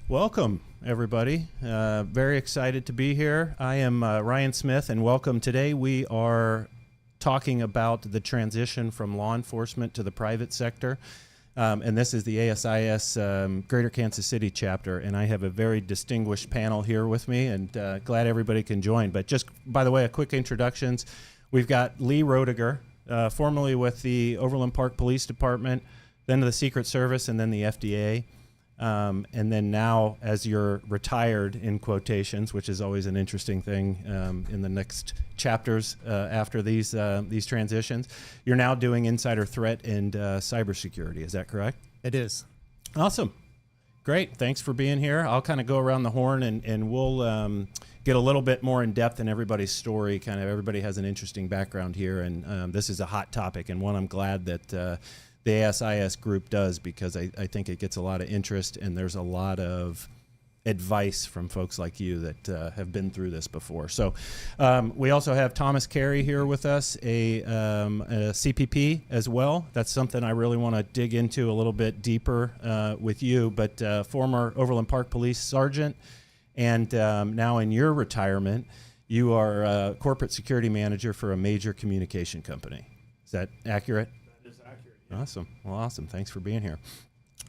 Welcome, everybody. Very excited to be here. I am Ryan Smith, and welcome. Today we are talking about the transition from law enforcement to the private sector. And this is the ASIS Greater Kansas City chapter, and I have a very distinguished panel here with me, and glad everybody can join. But just, by the way, a quick introductions. We've got Lee Roediger, formerly with the Overland Park Police Department, then to the Secret Service, and then the FDA. And then now, as you're retired, in quotations, which is always an interesting thing in the next chapters after these transitions, you're now doing insider threat and cybersecurity. Is that correct? It is. Awesome. Great. Thanks for being here. I'll kind of go around the horn and we'll get a little bit more in depth in everybody's story. Kind of everybody has an interesting background here, and this is a hot topic, and one I'm glad that the ASIS group does, because I think it gets a lot of interest, and there's a lot of advice from folks like you that have been through this before. So we also have Thomas Keary here with us, a CPP as well. That's something I really want to dig into a little bit deeper with you, but former Overland Park Police Sergeant, and now in your retirement, you are corporate security manager for a major communication company. Is that accurate? Awesome. Well, awesome. Thanks for being here.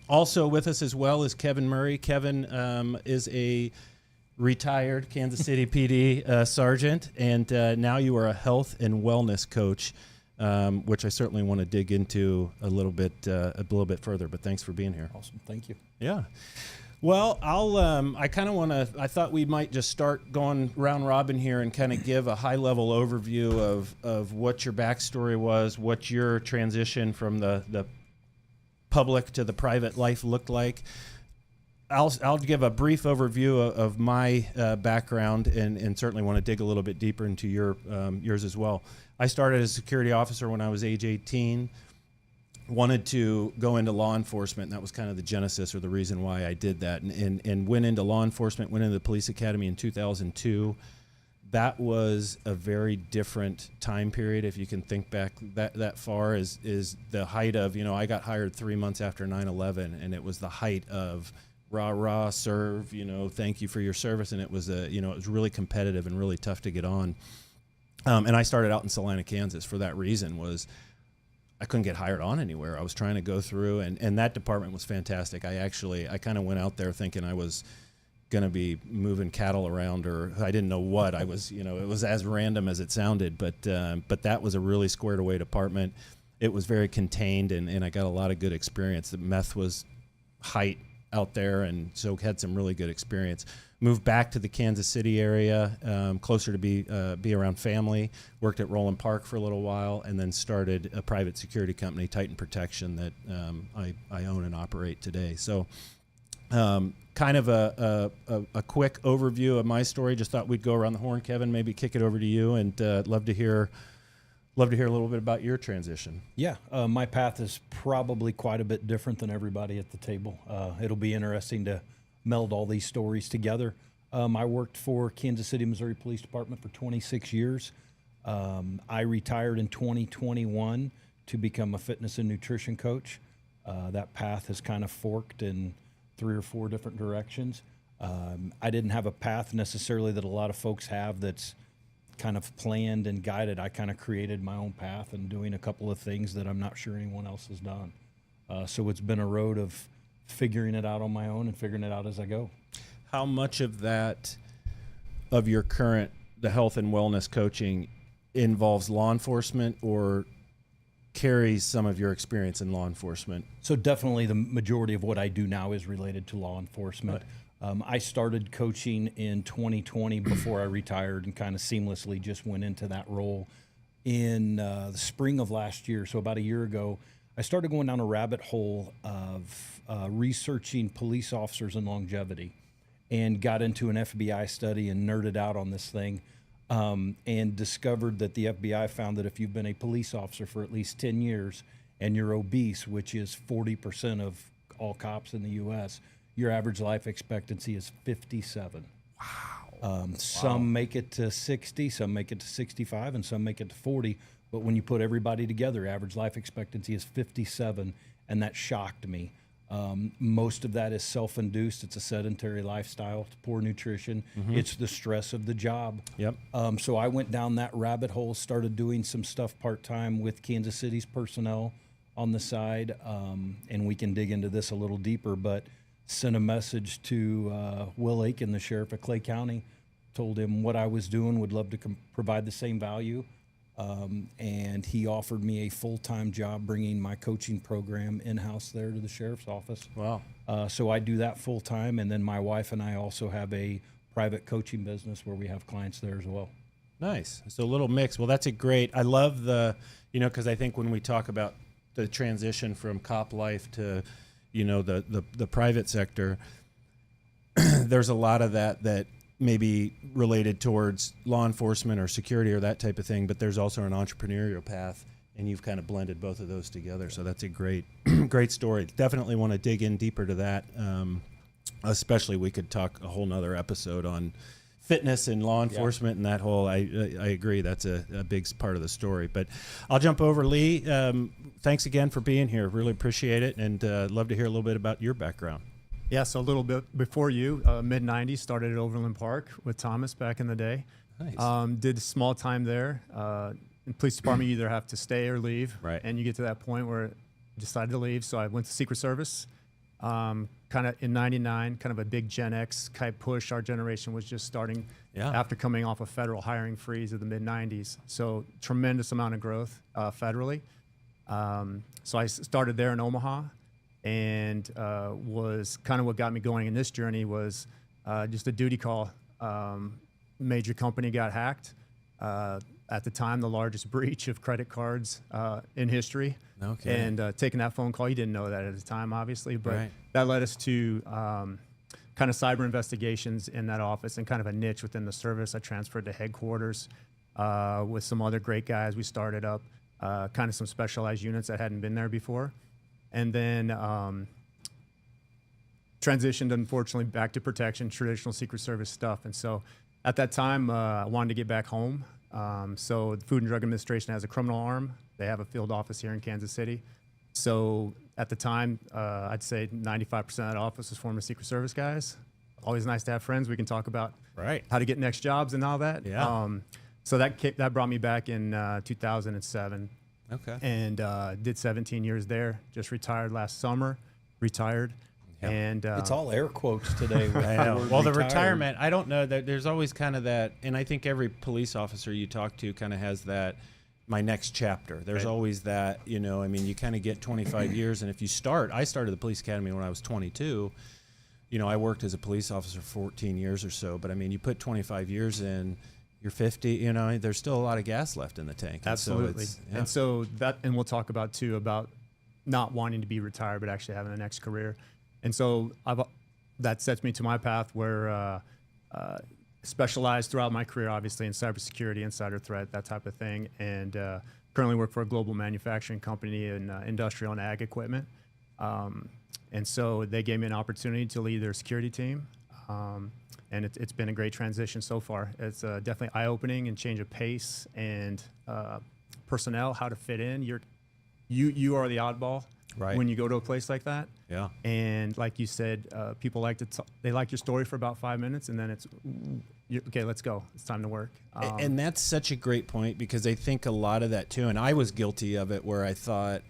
Also with us as well is Kevin Murry. Kevin is a retired Kansas City PD sergeant, and now you are a health and wellness coach, which I certainly want to dig into a little bit further. But thanks for being here. Awesome. Thank you. Yeah. Well, I thought we might just start going round robin here and kind of give a high level overview of what your backstory was, what your transition from the public to the private life looked like. I'll give a brief overview of my background, and certainly want to dig a little bit deeper into yours as well. I started as a security officer when I was age 18. Wanted to go into law enforcement, and that was kind of the genesis or the reason why I did that, and went into law enforcement, went into the police academy in 2002. That was a very different time period. If you can think back that far, is the height of, I got hired 3 months after 9/11, and it was the height of rah, serve, thank you for your service, and it was it was really competitive and really tough to get on. And I started out in Salina, Kansas for that reason. I couldn't get hired on anywhere. I was trying to go through, and that department was fantastic. I kind of went out there thinking I was going to be moving cattle around, or I didn't know what. I was, it was as random as it sounded, but that was a really squared away department. It was very contained, and I got a lot of good experience. The meth was height out there, and so had some really good experience. Moved back to the Kansas City area, closer to be around family. Worked at Roland Park for a little while, and then started a private security company, Titan Protection, that I own and operate today. So kind of a quick overview of my story. Just thought we'd go around the horn. Kevin, maybe kick it over to you, and love to hear a little bit about your transition. Yeah, my path is probably quite a bit different than everybody at the table. It'll be interesting to meld all these stories together. I worked for Kansas City, Missouri Police Department for 26 years. I retired in 2021 to become a fitness and nutrition coach. That path has kind of forked in 3 or 4 different directions. I didn't have a path necessarily that a lot of folks have that's kind of planned and guided. I kind of created my own path and doing a couple of things that I'm not sure anyone else has done. So it's been a road of figuring it out on my own and figuring it out as I go. How much of that, of your the health and wellness coaching, involves law enforcement or carries some of your experience in law enforcement? So definitely the majority of what I do now is related to law enforcement. Right. I started coaching in 2020 before I retired, and kind of seamlessly just went into that role in the spring of last year. So about a year ago, I started going down a rabbit hole of researching police officers and longevity, and got into an FBI study and nerded out on this thing, and discovered that the FBI found that if you've been a police officer for at least 10 years and you're obese, which is 40% of all cops in the U.S., your average life expectancy is 57. Wow. Some make it to 60, some make it to 65, and some make it to 40. But when you put everybody together, average life expectancy is 57, and that shocked me. Most of that is self-induced. It's a sedentary lifestyle. It's poor nutrition. It's the stress of the job. Yep. So I went down that rabbit hole, started doing some stuff part-time with Kansas City's personnel on the side, and we can dig into this a little deeper, but sent a message to Will Aiken, the sheriff of Clay County, told him what I was doing, would love to provide the same value. And he offered me a full-time job bringing my coaching program in-house there to the sheriff's office. Wow. So I do that full-time, and then my wife and I also have a private coaching business where we have clients there as well. Nice. So a little mix. Well, that's a great, I love the, because I think when we talk about the transition from cop life to, the private sector, there's a lot of that maybe related towards law enforcement or security or that type of thing, but there's also an entrepreneurial path, and you've kind of blended both of those together. So that's a great, great story. Definitely want to dig in deeper to that. Especially we could talk a whole nother episode on fitness and law enforcement and that whole, I agree, that's a big part of the story. But I'll jump over. Lee, thanks again for being here. Really appreciate it, and love to hear a little bit about your background. Yeah, so a little bit before you, mid-'90s, started at Overland Park with Thomas back in the day. Nice. Did small time there. In police department, you either have to stay or leave. Right. And you get to that point where I decided to leave, so I went to Secret Service. Kind of in '99, kind of a big Gen X type push. Our generation was just starting after coming off a federal hiring freeze of the mid-'90s. So tremendous amount of growth federally. So I started there in Omaha. And was kind of what got me going in this journey was just a duty call. Major company got hacked. At the time, the largest breach of credit cards in history. Okay. And taking that phone call, you didn't know that at the time, obviously, but Right. that led us to kind of cyber investigations in that office and kind of a niche within the service. I transferred to headquarters with some other great guys. We started up kind of some specialized units that hadn't been there before. And then transitioned, unfortunately, back to protection, traditional Secret Service stuff. And so at that time, I wanted to get back home. So the Food and Drug Administration has a criminal arm. They have a field office here in Kansas City. So at the time, I'd say 95% of that office was former Secret Service guys. Always nice to have friends. We can talk about how to get next jobs and all that. Yeah. So that brought me back in 2007. Okay. And did 17 years there. Just retired last summer. Retired. Yep. And It's all air quotes today. I know. Well, the Retired. retirement, I don't know that there's always kind of that, and I think every police officer you talk to kind of has that, my next chapter. There's always that, you kind of get 25 years, and if you I started the police academy when I was 22. I worked as a police officer 14 years or so, but you put 25 years in, you're 50, there's still a lot of gas left in the tank. absolutely. And so And we'll talk about too about not wanting to be retired, but actually having a next career. And so that sets me to my path where specialized throughout my career, obviously in cybersecurity, insider threat, that type of thing. And currently work for a global manufacturing company in industrial and ag equipment. And so they gave me an opportunity to lead their security team. And it's been a great transition so far. It's definitely eye-opening and change of pace and personnel, how to fit in. You are the oddball when you go to a place like that. Yeah. And like you said, people like they like your story for about 5 minutes, and then it's okay. Let's go. It's time to work. And that's such a great point, because I think a lot of that too, and I was guilty of it, where I thought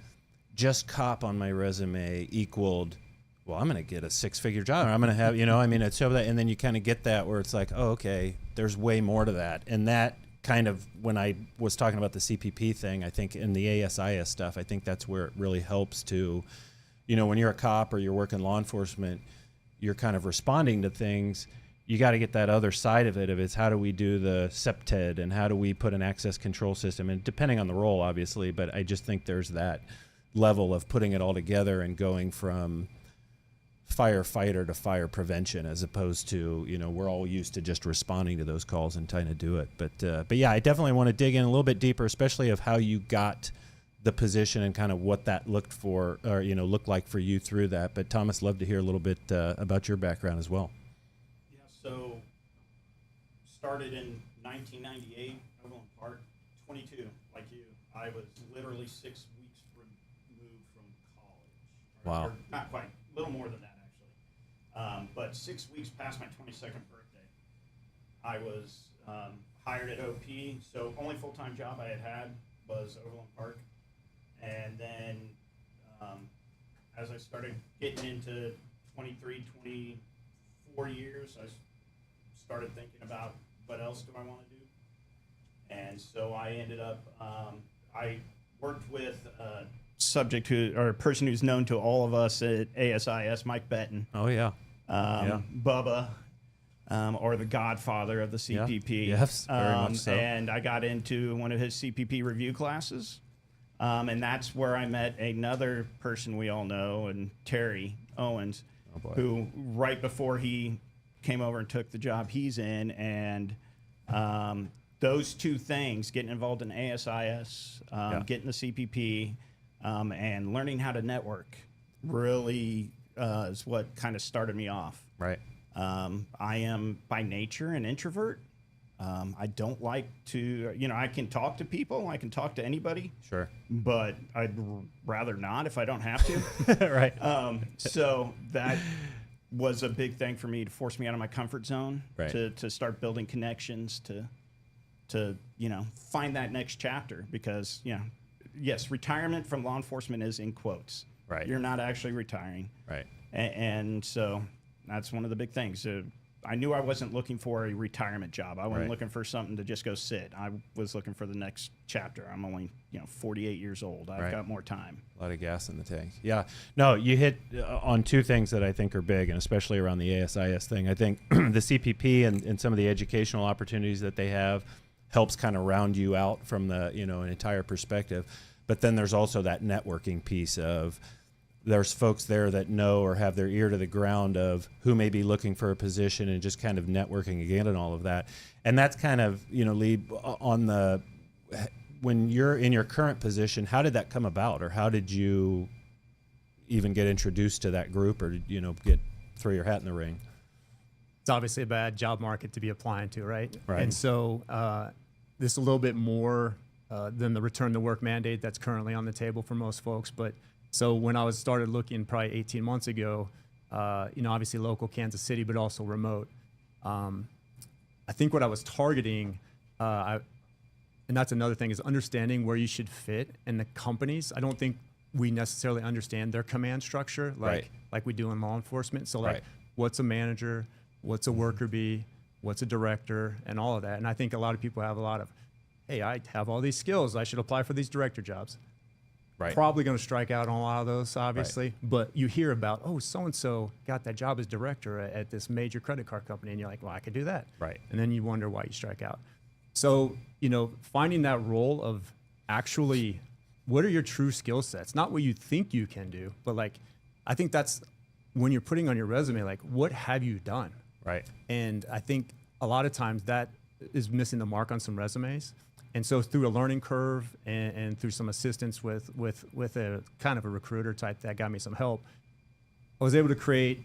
just cop on my resume equaled, well, I'm going to get a 6-figure job. Or I'm going to have, it's so that, and then you kind of get that where it's like, oh, okay, there's way more to that. And that kind of, when I was talking about the CPP thing, I think in the ASIS stuff, I think that's where it really helps to, when you're a cop or you're working law enforcement, you're kind of responding to things. You got to get that other side of it, is how do we do the CPTED and how do we put an access control system, and depending on the role, obviously, but I just think there's that level of putting it all together and going from firefighter to fire prevention, as opposed to, we're all used to just responding to those calls and trying to do it. But yeah, I definitely want to dig in a little bit deeper, especially of how you got the position and kind of what that looked like for you through that. But Thomas, love to hear a little bit about your background as well. Yeah, so started in 1998, Overland Park, 22, like you. I was literally 6 weeks removed from college. Wow. Or not quite. little more than that actually. But 6 weeks past my 22nd birthday, I was hired at OP. So only full-time job I had was Overland Park. And then as I started getting into 23, 24 years, I started thinking about what else do I want to do. And so I ended up, I worked with a person who's known to all of us at ASIS, Mike Betton. Oh, yeah. Bubba, or the godfather of the CPP. Yeah. Yes, very much so. And I got into one of his CPP review classes. And that's where I met another person we all know, and Terry Owens, who right before he came over and took the job he's in, and those two things, getting involved in ASIS, getting the CPP, and learning how to network, really is what kind of started me off. Right. I am by nature an introvert. I don't like to, I can talk to people, I can talk to anybody. Sure. But I'd rather not if I don't have to. Right. So that was a big thing for me to force me out of my comfort zone, right. to start building connections, to find that next chapter, because, yes, retirement from law enforcement is in quotes. Right. You're not actually retiring. Right. And so that's one of the big things. I knew I wasn't looking for a retirement job. I wasn't looking for something to just go sit. I was looking for the next chapter. I'm only 48 years old. I've got more time. A lot of gas in the tank. Yeah. No, you hit on two things that I think are big, and especially around the ASIS thing. I think the CPP and some of the educational opportunities that they have helps kind of round you out from the an entire perspective. But then there's also that networking piece of there's folks there that know or have their ear to the ground of who may be looking for a position, and just kind of networking again and all of that. And that's kind of, Lee, on when you're in your current position, how did that come about, or how did you even get introduced to that group, or, throw your hat in the ring? It's obviously a bad job market to be applying to, right? Right. And so this is a little bit more than the return to work mandate that's currently on the table for most folks. But so when I started looking probably 18 months ago, obviously local Kansas City, but also remote. I think what I was targeting, and that's another thing, is understanding where you should fit in the companies. I don't think we necessarily understand their command structure like we do in law enforcement. So what's a manager, what's a worker bee, what's a director, and all of that. And I think a lot of people have a lot of, hey, I have all these skills, I should apply for these director jobs. Right. Probably going to strike out on a lot of those, obviously. But you hear about, oh, so-and-so got that job as director at this major credit card company. And you're like, well, I could do that. Right. And then you wonder why you strike out. So, finding that role of actually, what are your true skill sets? Not what you think you can do, but I think that's when you're putting on your resume, what have you done? Right. And I think a lot of times that is missing the mark on some resumes. And so through a learning curve and through some assistance with a kind of a recruiter type that got me some help, I was able to create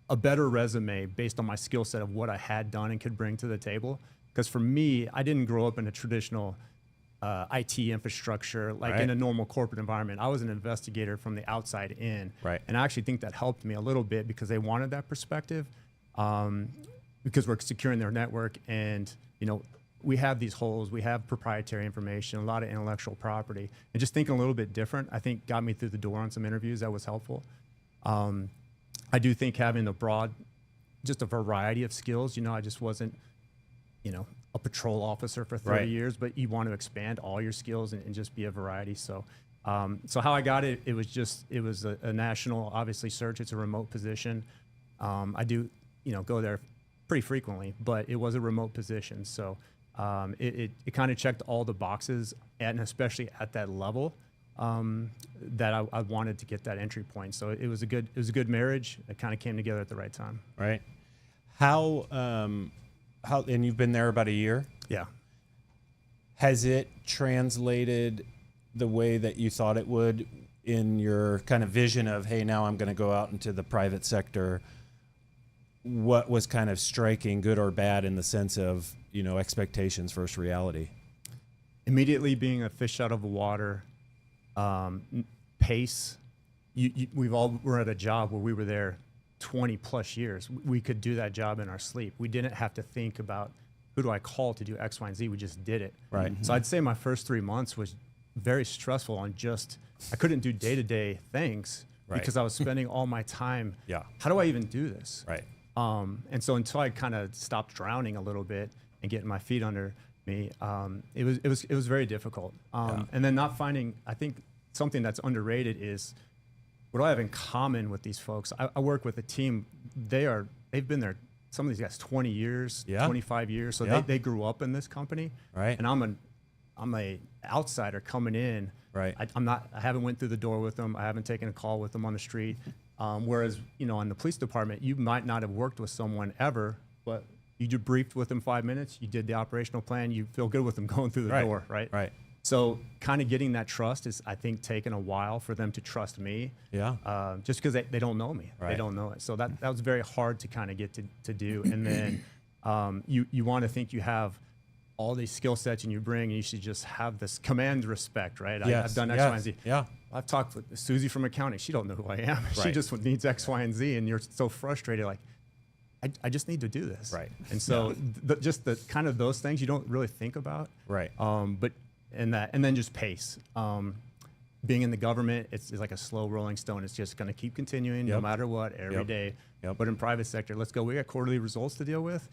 a better resume based on my skill set of what I had done and could bring to the table. Because for me, I didn't grow up in a traditional IT infrastructure in a normal corporate environment. I was an investigator from the outside in. Right. And I actually think that helped me a little bit because they wanted that perspective, because we're securing their network, and we have these holes, we have proprietary information, a lot of intellectual property, and just thinking a little bit different, I think got me through the door on some interviews. That was helpful. I do think having just a variety of skills, I just wasn't, a patrol officer for 30 years, but you want to expand all your skills and just be a variety. So, how I got it, it was a national, obviously, search. It's a remote position. I do, go there pretty frequently, but it was a remote position. So, it kind of checked all the boxes, and especially at that level, that I wanted to get that entry point. So it was a good marriage. It kind of came together at the right time. Right. How and you've been there about a year? Yeah. Has it translated the way that you thought it would in your kind of vision of, hey, now I'm going to go out into the private sector? What was kind of striking, good or bad, in the sense of, expectations versus reality? Immediately being a fish out of the water, pace, we've all were at a job where we were there 20 plus years. We could do that job in our sleep. We didn't have to think about who do I call to do X, Y, and Z. We just did it. Right. So I'd say my first 3 months was very stressful on just, I couldn't do day-to-day things because I was spending all my time. Yeah. How do I even do this? Right. And so until I kind of stopped drowning a little bit and getting my feet under me, it was very difficult. And then not finding, I think something that's underrated is what do I have in common with these folks? I work with a team. They've been there, some of these guys 20 years, 25 years. So they grew up in this company. Right. And I'm a outsider coming in. Right. I haven't went through the door with them. I haven't taken a call with them on the street. Whereas, in the police department, you might not have worked with someone ever, but you just briefed with them 5 minutes. You did the operational plan. You feel good with them going through the door, right? Right. So kind of getting that trust is, I think, taking a while for them to trust me. Yeah. Just because they don't know me. Right. They don't know it. So that was very hard to kind of get to do. And then you want to think you have all these skill sets and you bring, and you should just have this command respect, right? Yes. I've done X, Y, and Z. Yeah. I've talked with Susie from accounting. She don't know who I am. She Right. just needs X, Y, and Z. And you're so frustrated, like, I just need to do this. Right. And so just the kind of those things you don't really think about. Right. And then just pace. Being in the government, it's like a slow rolling stone. It's just going to keep continuing no matter what, every day. But in private sector, let's go. We got quarterly results to deal with.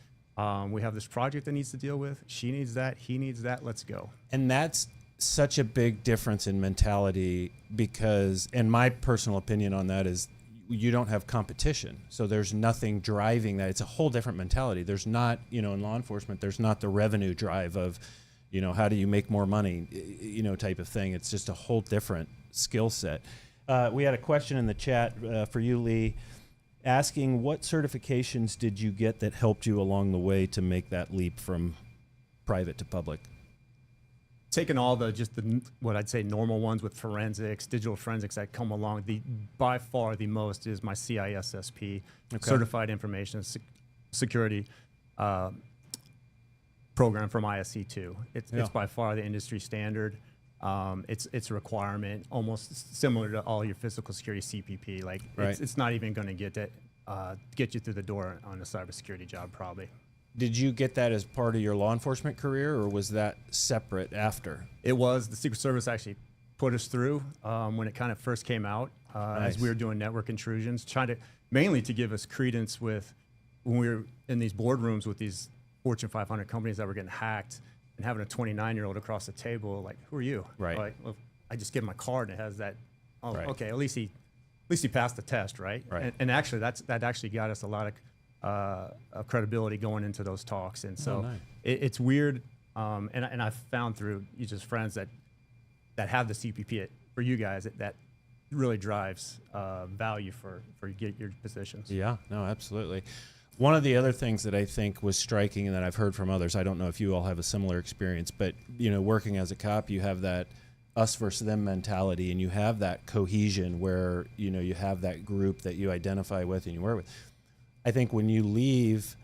We have this project that needs to deal with. She needs that. He needs that. Let's go. And that's such a big difference in mentality because, and my personal opinion on that is, you don't have competition. So there's nothing driving that. It's a whole different mentality. There's not, in law enforcement, there's not the revenue drive of, how do you make more money, type of thing. It's just a whole different skill set. We had a question in the chat for you, Lee, asking what certifications did you get that helped you along the way to make that leap from private to public? Taking all what I'd say normal ones with forensics, digital forensics that come along, by far the most is my CISSP, Certified Information Security program from ISC2. It's by far the industry standard. It's a requirement, almost similar to all your physical security CPP. Like it's not even going to get you through the door on a cybersecurity job, probably. Did you get that as part of your law enforcement career, or was that separate after? It was. The Secret Service actually put us through when it kind of first came out, as we were doing network intrusions, mainly to give us credence with when we were in these boardrooms with these Fortune 500 companies that were getting hacked, and having a 29-year-old across the table, like, who are you? Right. Like, well, I just give him my card and it has that. Oh, Right. okay. At least he passed the test, right? Right. And actually, that actually got us a lot of credibility going into those talks. And so nice. It's weird. And I've found through just friends that have the CPP for you guys, that really drives value for your positions. Yeah, no, absolutely. One of the other things that I think was striking and that I've heard from others, I don't know if you all have a similar experience, but working as a cop, you have that us versus them mentality, and you have that cohesion where you have that group that you identify with and you work with. I think when you leave,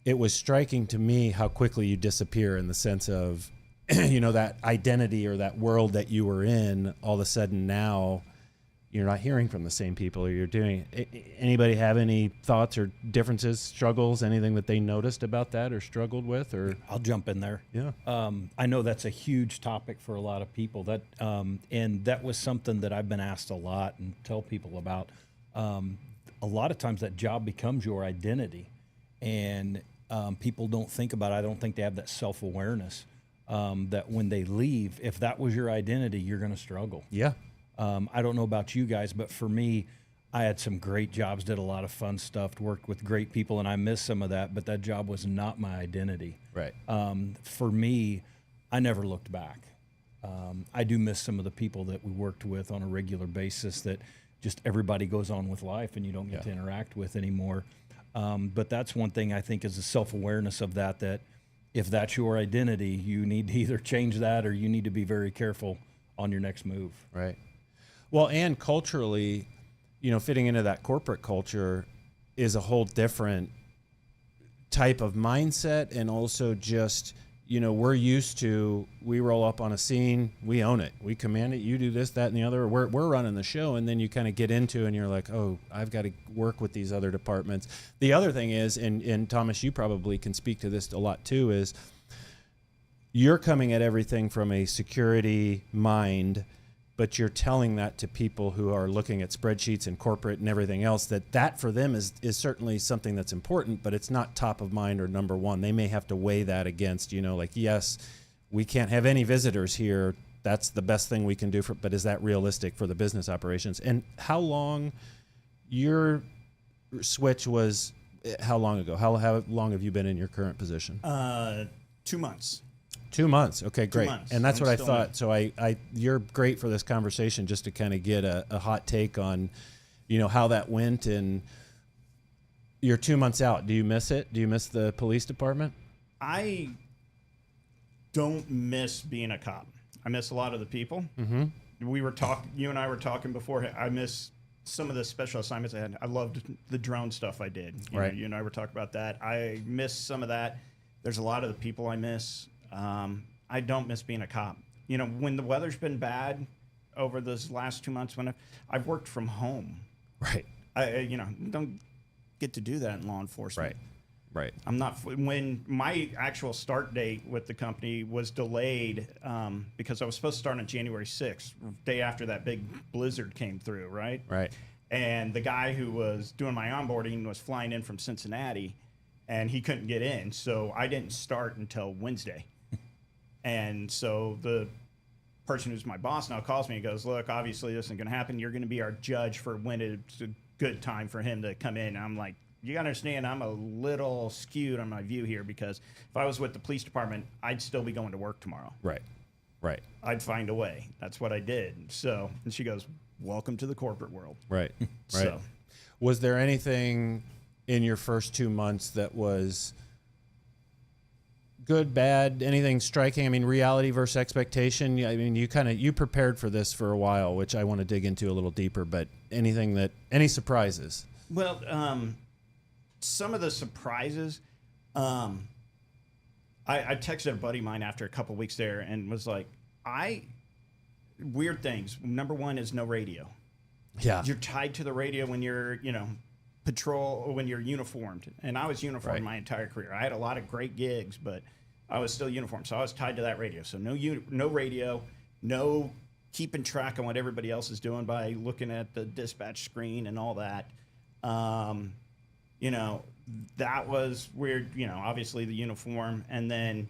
it was striking to me how quickly you disappear, in the sense of that identity or that world that you were in. All of a sudden now you're not hearing from the same people, or you're doing. Anybody have any thoughts or differences, struggles, anything that they noticed about that or struggled with? Or I'll jump in there. Yeah. I know that's a huge topic for a lot of people. And that was something that I've been asked a lot and tell people about. A lot of times that job becomes your identity, and people don't think about it. I don't think they have that self-awareness that when they leave, if that was your identity, you're going to struggle. Yeah. I don't know about you guys, but for me, I had some great jobs, did a lot of fun stuff, worked with great people, and I miss some of that, but that job was not my identity. Right. For me, I never looked back. I do miss some of the people that we worked with on a regular basis that just everybody goes on with life and you don't get to interact with anymore. But that's one thing I think is a self-awareness of that if that's your identity, you need to either change that or you need to be very careful on your next move. Right. Well, and culturally, fitting into that corporate culture is a whole different type of mindset, and also just, we're used to, we roll up on a scene, we own it, we command it, you do this, that, and the other, we're running the show, and then you kind of get into and you're like, oh, I've got to work with these other departments. The other thing is, and Thomas, you probably can speak to this a lot too, is you're coming at everything from a security mind, but you're telling that to people who are looking at spreadsheets and corporate and everything else, that for them is certainly something that's important, but it's not top of mind or number one. They may have to weigh that against, like, yes, we can't have any visitors here. That's the best thing we can do but is that realistic for the business operations? And how long your switch was, how long ago? How long have you been in your current position? 2 months. 2 months. Okay, great. 2 months. And that's I'm what I still thought. in. So you're great for this conversation, just to kind of get a hot take on, how that went. And you're 2 months out. Do you miss it? Do you miss the police department? I don't miss being a cop. I miss a lot of the people. Mm-hmm. You and I were talking before. I miss some of the special assignments I had. I loved the drone stuff I did. Right. You and I were talking about that. I miss some of that. There's a lot of the people I miss. I don't miss being a cop. When the weather's been bad over those last 2 months, when I've worked from home, Right. I don't get to do that in law enforcement. Right. I'm not. When my actual start date with the company was delayed because I was supposed to start on January 6th, day after that big blizzard came through, right? Right. And the guy who was doing my onboarding was flying in from Cincinnati, and he couldn't get in, so I didn't start until Wednesday. And so the person who's my boss now calls me and goes, look, obviously this isn't going to happen. You're going to be our judge for when it's a good time for him to come in. And I'm like, you got to understand, I'm a little skewed on my view here, because if I was with the police department, I'd still be going to work tomorrow. Right. I'd find a way. That's what I did. So, and she goes, welcome to the corporate world. Right. So, Was there anything in your first 2 months that was good, bad, anything striking? I mean, reality versus expectation. I mean, you prepared for this for a while, which I want to dig into a little deeper, but any surprises? well, some of the surprises, I texted a buddy of mine after a couple weeks there and was like, weird things. Number one is no radio. Yeah. You're tied to the radio when you're, patrol, or when you're uniformed. And I was uniformed Right. my entire career. I had a lot of great gigs, but I was still uniformed. So I was tied to that radio. So no radio, no keeping track on what everybody else is doing by looking at the dispatch screen and all that. That was weird, obviously the uniform. And then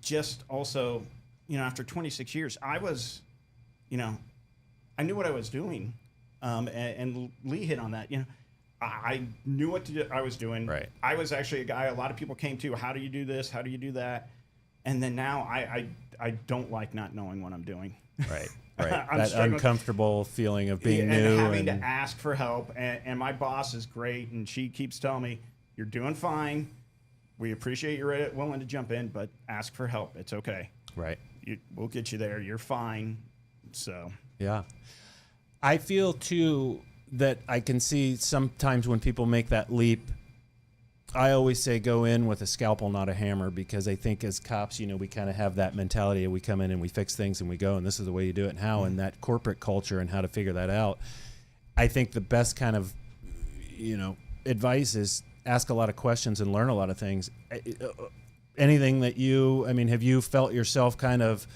just also, after 26 years, I was, I knew what I was doing. And Lee hit on that. I knew what I was doing. Right. I was actually a guy a lot of people came to, how do you do this? How do you do that? And then now I don't like not knowing what I'm doing. Right. I'm That struggling. uncomfortable feeling of being and new having to ask for help. And my boss is great, and she keeps telling me, you're doing fine. We appreciate you're willing to jump in, but ask for help. It's okay. Right. We'll get you there. You're fine. So. Yeah. I feel too that I can see sometimes when people make that leap, I always say go in with a scalpel, not a hammer, because I think as cops, we kind of have that mentality. We come in and we fix things and we go, and this is the way you do it and how, and that corporate culture and how to figure that out. I think the best kind of, advice is ask a lot of questions and learn a lot of things. Anything that have you felt yourself kind of,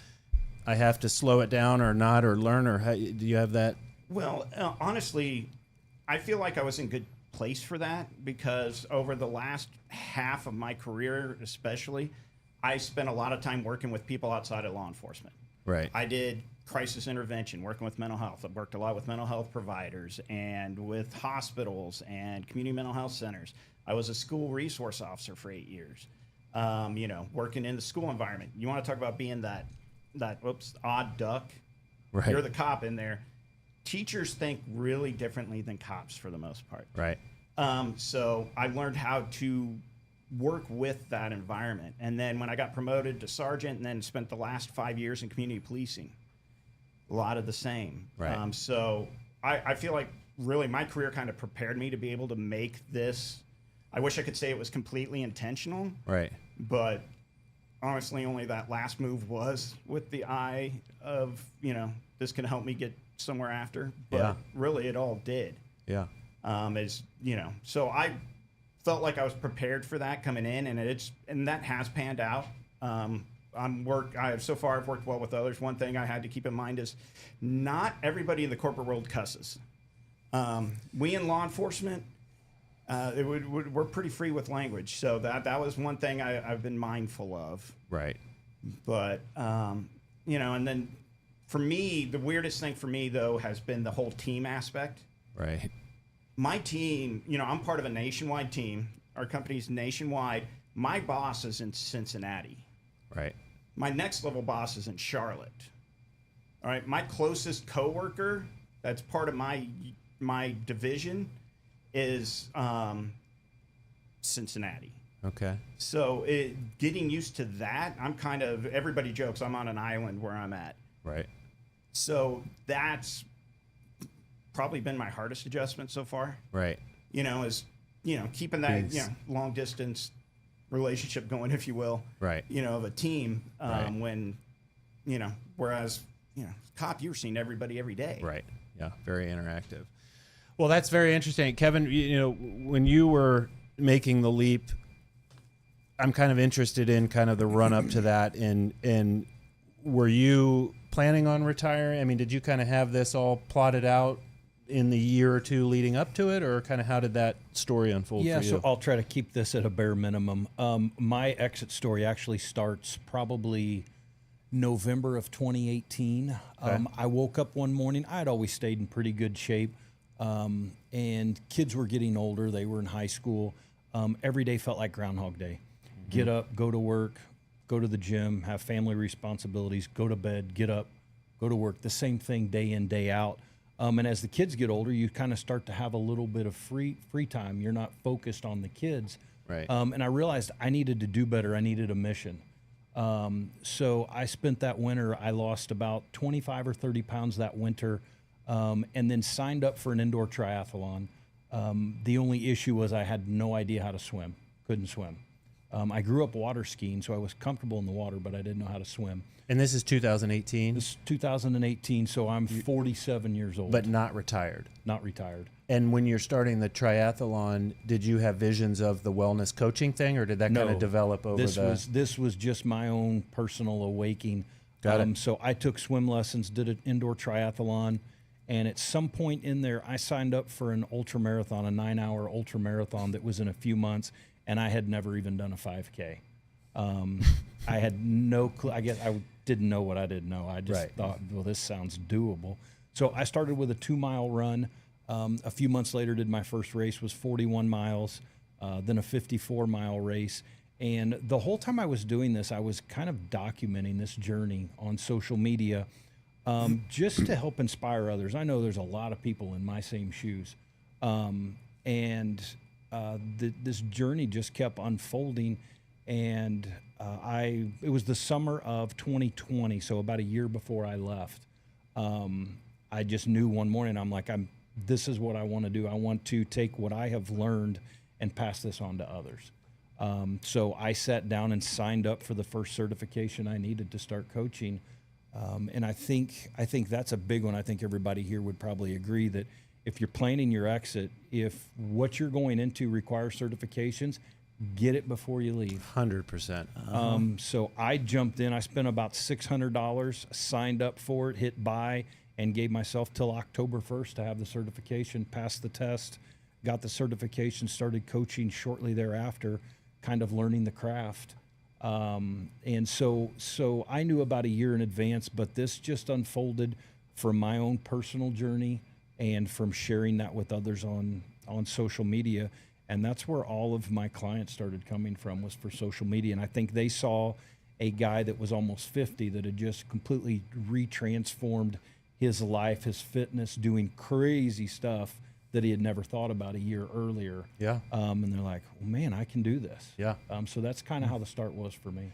I have to slow it down or not, or learn, or do you have that? Well, honestly, I feel like I was in good place for that, because over the last half of my career, especially, I spent a lot of time working with people outside of law enforcement. Right. I did crisis intervention, working with mental health. I've worked a lot with mental health providers and with hospitals and community mental health centers. I was a school resource officer for 8 years, working in the school environment. You want to talk about being that odd duck? Right. You're the cop in there. Teachers think really differently than cops for the most part. Right. So I learned how to work with that environment. And then when I got promoted to sergeant and then spent the last 5 years in community policing, a lot of the same. Right. So I feel like really my career kind of prepared me to be able to make this I wish I could say it was completely intentional, Right. but honestly, only that last move was with the eye of, this can help me get somewhere after. But Yeah. really, it all did. Yeah. So I felt like I was prepared for that coming in, and that has panned out. So far I've worked well with others. One thing I had to keep in mind is not everybody in the corporate world cusses. We in law enforcement, we're pretty free with language, so that was one thing I've been mindful of. Right. But and then for me, the weirdest thing for me though has been the whole team aspect. Right. My team, I'm part of a nationwide team. Our company's nationwide. My boss is in Cincinnati. Right. My next level boss is in Charlotte. All right. My closest coworker, that's part of my division, is Cincinnati. Okay. So getting used to that, everybody jokes I'm on an island where I'm at. Right. So that's probably been my hardest adjustment so far. Right. Keeping that, long distance relationship going, if you will. Right. Of a team, Right. when, whereas, cop, you're seeing everybody every day. Right. Yeah. Very interactive. Well, that's very interesting. Kevin, when you were making the leap, I'm kind of interested in kind of the run up to that. And were you planning on retiring? I mean, did you kind of have this all plotted out in the year or two leading up to it, or kind of how did that story unfold for you? Yeah, so I'll try to keep this at a bare minimum. My exit story actually starts probably November of 2018. Okay. I woke up one morning. I had always stayed in pretty good shape, and kids were getting older. They were in high school. Every day felt like Groundhog Day. Mm-hmm. Get up, go to work, go to the gym, have family responsibilities, go to bed, get up, go to work. The same thing day in, day out. And as the kids get older, you kind of start to have a little bit of free time. You're not focused on the kids. Right. And I realized I needed to do better. I needed a mission. So I spent that winter, I lost about 25 or 30 pounds that winter, and then signed up for an indoor triathlon. The only issue was I had no idea how to swim, couldn't swim. I grew up water skiing, so I was comfortable in the water, but I didn't know how to swim. And this is 2018? This is 2018, so I'm 47 years old. But not retired. Not retired. And when you're starting the triathlon, did you have visions of the wellness coaching thing, or did that kind of develop over This was just my own personal awakening. Got it. So I took swim lessons, did an indoor triathlon, and at some point in there, I signed up for an ultra marathon, a 9-hour ultra marathon that was in a few months, and I had never even done a 5K. I had no clue. I guess I didn't know what I didn't know. I just thought, well, this sounds doable. So I started with a 2-mile run. A few months later, did my first race, was 41 miles, then a 54-mile race. And the whole time I was doing this, I was kind of documenting this journey on social media, just to help inspire others. I know there's a lot of people in my same shoes. This journey just kept unfolding. And it was the summer of 2020, so about a year before I left. I just knew one morning, I'm like, this is what I want to do. I want to take what I have learned and pass this on to others. So I sat down and signed up for the first certification I needed to start coaching. And I think that's a big one. I think everybody here would probably agree that if you're planning your exit, if what you're going into requires certifications, get it before you leave. 100%. So I jumped in. I spent about $600, signed up for it, hit buy, and gave myself till October 1st to have the certification, passed the test, got the certification, started coaching shortly thereafter, kind of learning the craft. And so I knew about a year in advance, but this just unfolded from my own personal journey and from sharing that with others on social media. And that's where all of my clients started coming from, was for social media. And I think they saw a guy that was almost 50 that had just completely retransformed his life, his fitness, doing crazy stuff that he had never thought about a year earlier. Yeah. And they're like, well, man, I can do this. Yeah. So that's kind of how the start was for me.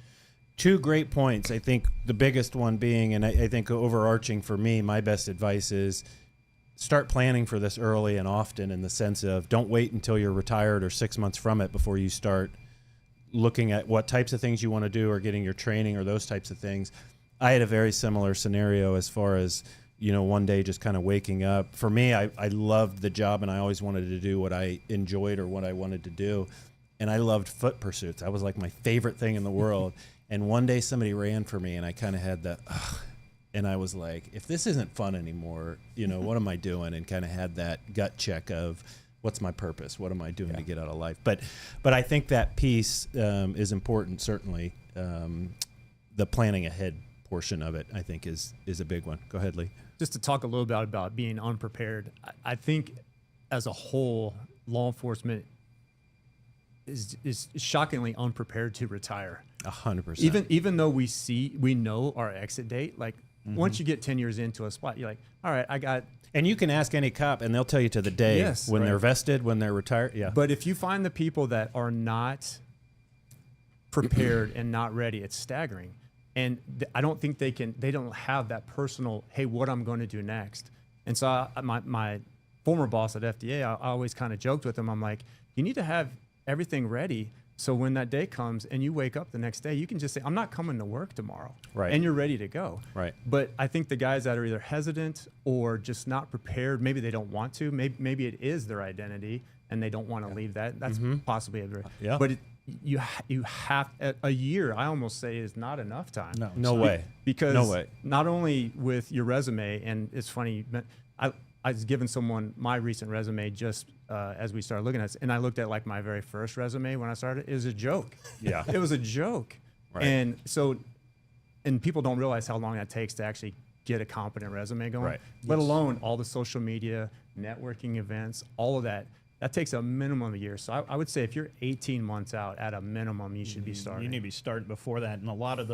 Two great points. I think the biggest one being, and I think overarching for me, my best advice is start planning for this early and often, in the sense of don't wait until you're retired or 6 months from it before you start looking at what types of things you want to do or getting your training or those types of things. I had a very similar scenario as far as, one day just kind of waking up. For me, I loved the job and I always wanted to do what I enjoyed or what I wanted to do. And I loved foot pursuits. That was like my favorite thing in the world. And one day somebody ran for me and I kind of had that, and I was like, if this isn't fun anymore, what am I doing? And kind of had that gut check of, what's my purpose? What am I doing to get out of life? But I think that piece is important, certainly. The planning ahead portion of it, I think, is a big one. Go ahead, Lee. Just to talk a little bit about being unprepared, I think as a whole, law enforcement is shockingly unprepared to retire. 100%. Even though we know our exit date, like once you get 10 years into a SWAT, you're like, all right, I got. And you can ask any cop and they'll tell you to the day when they're vested, when they're retired. Yeah. But if you find the people that are not prepared and not ready, it's staggering. And I don't think they don't have that personal, hey, what I'm going to do next. And so my former boss at FDA, I always kind of joked with him. I'm like, you need to have everything ready. So when that day comes and you wake up the next day, you can just say, I'm not coming to work tomorrow. Right. And you're ready to go. Right. But I think the guys that are either hesitant or just not prepared, maybe they don't want to, maybe it is their identity and they don't want to leave that. That's possibly a very, but you have a year, I almost say, is not enough time. No way. Because not only with your resume, and it's funny, I was giving someone my recent resume just as we started looking at it, and I looked at like my very first resume when I started. It was a joke. Yeah. It was a joke. Right. And so, and people don't realize how long that takes to actually get a competent resume going, right. let alone all the social media, networking events, all of that. That takes a minimum of a year. So I would say if you're 18 months out at a minimum, you should be starting. You need to be starting before that. And a lot of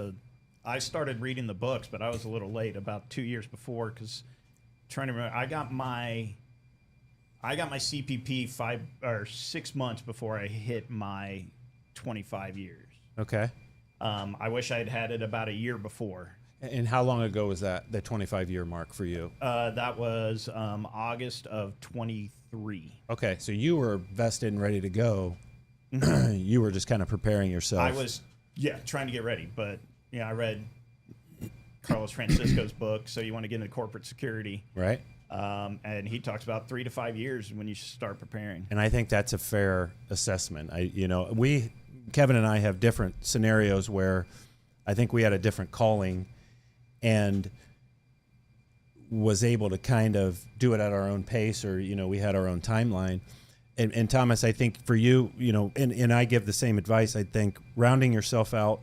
I started reading the books, but I was a little late, about 2 years before, because trying to remember, I got my CPP 5 or 6 months before I hit my 25 years. Okay. I wish I had had it about a year before. And how long ago was that, the 25-year mark for you? That was August of 23. Okay, so you were vested and ready to go. You were just kind of preparing yourself. I was, trying to get ready. But, I read Carlos Francisco's book, So You Want to Get into Corporate Security. Right. And he talks about 3 to 5 years when you start preparing. And I think that's a fair assessment. Kevin and I have different scenarios where I think we had a different calling and was able to kind of do it at our own pace, or, we had our own timeline. And Thomas, I think for you, and I give the same advice. I think rounding yourself out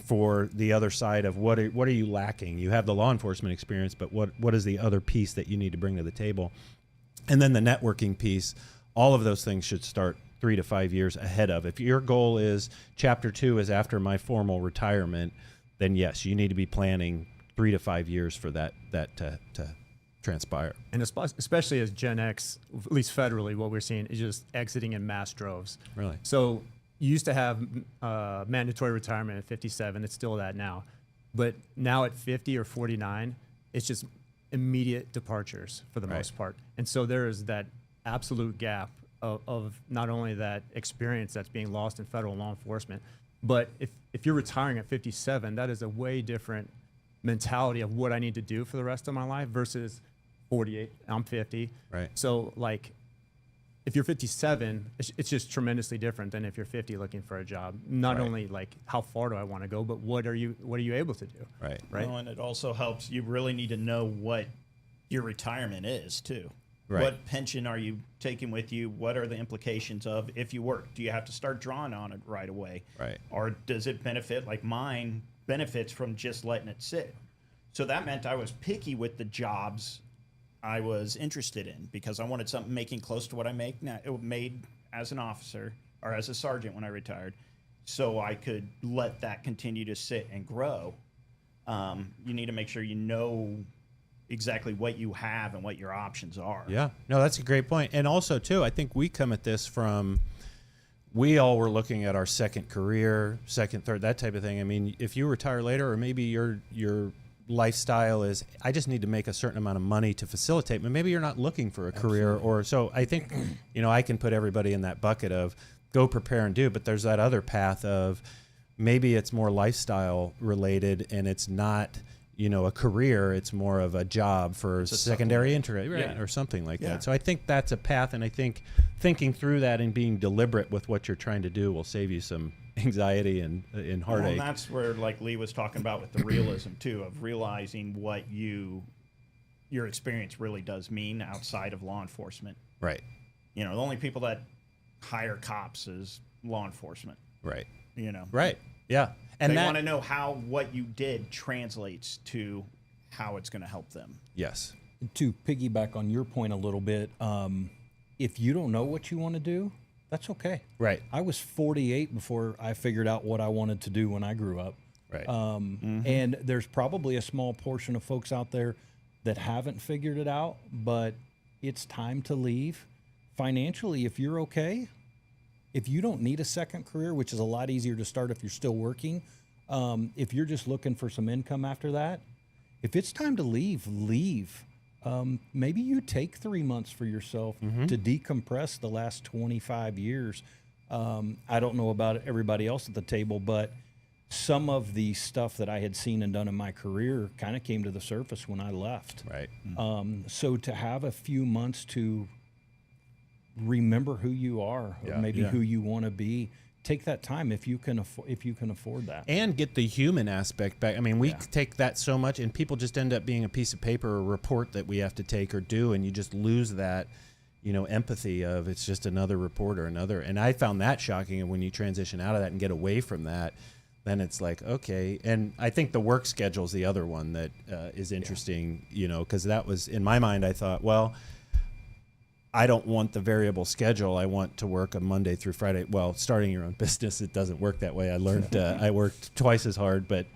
for the other side of what are you lacking? You have the law enforcement experience, but what is the other piece that you need to bring to the table? And then the networking piece, all of those things should start 3 to 5 years ahead of. If your goal is chapter 2 is after my formal retirement, then yes, you need to be planning 3 to 5 years for that to transpire. And especially as Gen X, at least federally, what we're seeing is just exiting in mass droves. Really? So you used to have mandatory retirement at 57. It's still that now. But now at 50 or 49, it's just immediate departures for the most part. And so there is that absolute gap of not only that experience that's being lost in federal law enforcement, but if you're retiring at 57, that is a way different mentality of what I need to do for the rest of my life versus 48. I'm 50. Right. So like, if you're 57, it's just tremendously different than if you're 50 looking for a job. Not only like how far do I want to go, but what are you able to do? Right. Right. Well, and it also helps. You really need to know what your retirement is too. Right. What pension are you taking with you? What are the implications of if you work? Do you have to start drawing on it right away? Right. Or does it benefit, like mine benefits from just letting it sit? So that meant I was picky with the jobs I was interested in because I wanted something making close to what I make now. It made as an officer or as a sergeant when I retired, so I could let that continue to sit and grow. You need to make sure you know exactly what you have and what your options are. Yeah, no, that's a great point. And also too, I think we come at this from, we all were looking at our second career, second, third, that type of thing. I mean, if you retire later, or maybe you're lifestyle is I just need to make a certain amount of money to facilitate, but maybe you're not looking for a career. Or so I think, I can put everybody in that bucket of go prepare and do, but there's that other path of maybe it's more lifestyle related and it's not, a career, it's more of a job for secondary interest, right? Or something like that. So I think that's a path, and I think thinking through that and being deliberate with what you're trying to do will save you some anxiety and heartache. Well, and that's where, like Lee was talking about with the realism too, of realizing what your experience really does mean outside of law enforcement. Right. The only people that hire cops is law enforcement. Right. Right. Yeah. And they want to know how what you did translates to how it's going to help them. Yes. To piggyback on your point a little bit, if you don't know what you want to do, that's okay. Right. I was 48 before I figured out what I wanted to do when I grew up. Right. And there's probably a small portion of folks out there that haven't figured it out, but it's time to leave. Financially, if you're okay, if you don't need a second career, which is a lot easier to start if you're still working, if you're just looking for some income after that, if it's time to leave, leave. Maybe you take 3 months for yourself to decompress the last 25 years. I don't know about everybody else at the table, but some of the stuff that I had seen and done in my career kind of came to the surface when I left. Right. So to have a few months to remember who you are, or maybe who you want to be, take that time if you can afford that, and get the human aspect back. I mean, we take that so much, and people just end up being a piece of paper or a report that we have to take or do, and you just lose that, empathy of it's just another report or another. And I found that shocking. And when you transition out of that and get away from that, then it's like, okay. And I think the work schedule is the other one that is interesting, because that was in my mind. I thought, well, I don't want the variable schedule. I want to work a Monday through Friday. Well, starting your own business, it doesn't work that way. I learned I worked twice as hard, but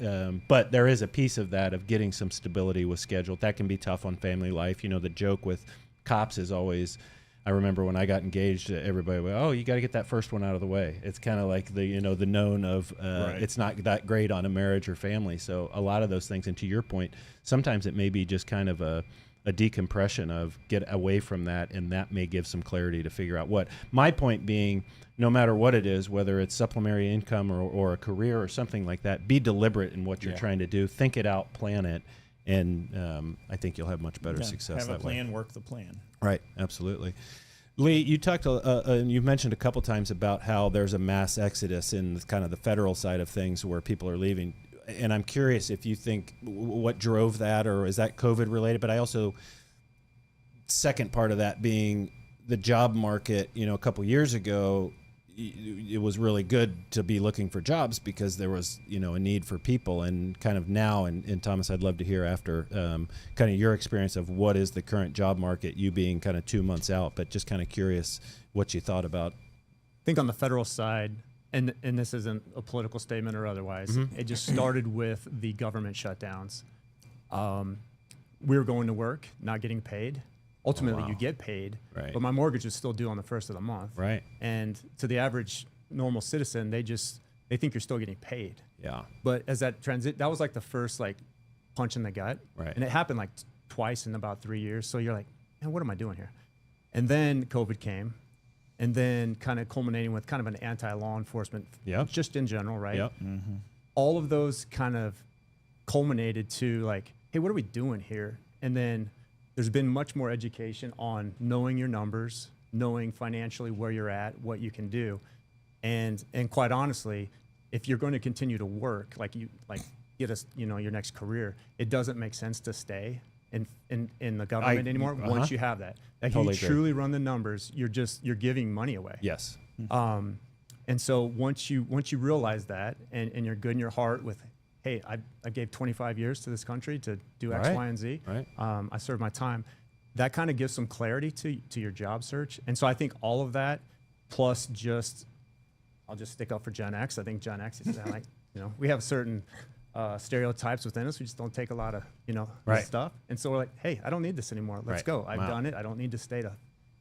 there is a piece of that of getting some stability with schedule. That can be tough on family life. The joke with cops is always, I remember when I got engaged, everybody went, "Oh, you got to get that first one out of the way." It's kind of like the the known of it's not that great on a marriage or family. So a lot of those things, and to your point, sometimes it may be just kind of a decompression of get away from that, and that may give some clarity to figure out what. My point being, no matter what it is, whether it's supplementary income or a career or something like that, be deliberate in what you're trying to do. Think it out, plan it, and I think you'll have much better success that way. Have a plan, work the plan. Right, absolutely. Lee, you talked, and you've mentioned a couple times about how there's a mass exodus in kind of the federal side of things where people are leaving. And I'm curious if you think what drove that, or is that COVID related? But I also, second part of that being the job market, a couple years ago, it was really good to be looking for jobs because there was, a need for people. And kind of now, and Thomas, I'd love to hear after kind of your experience of what is the current job market, you being kind of 2 months out, but just kind of curious what you thought about. I think on the federal side, and this isn't a political statement or otherwise, it just started with the government shutdowns. We were going to work, not getting paid. Ultimately, you get paid, but my mortgage is still due on the first of the month. Right. And to the average normal citizen, they think you're still getting paid. Yeah. But as that that was like the first punch in the gut. Right. And it happened twice in about 3 years. So you're like, man, what am I doing here? And then COVID came. And then kind of culminating with kind of an anti-law enforcement, just in general, right? Yep. All of those kind of culminated to hey, what are we doing here? And then there's been much more education on knowing your numbers, knowing financially where you're at, what you can do. And quite honestly, if you're going to continue to work, get us, your next career, it doesn't make sense to stay in the government anymore. Once you have that, Totally you truly run the numbers, you're giving money away. Yes. And so once you realize that, and you're good in your heart with, hey, I gave 25 years to this country to do X, Y, and Z. Right. I served my time. That kind of gives some clarity to your job search. And so I think all of that, plus I'll just stick up for Gen X. I think Gen X is we have certain stereotypes within us. We just don't take a lot of, this stuff. And so we're like, hey, I don't need this anymore. Let's go. I've done it. I don't need to stay to,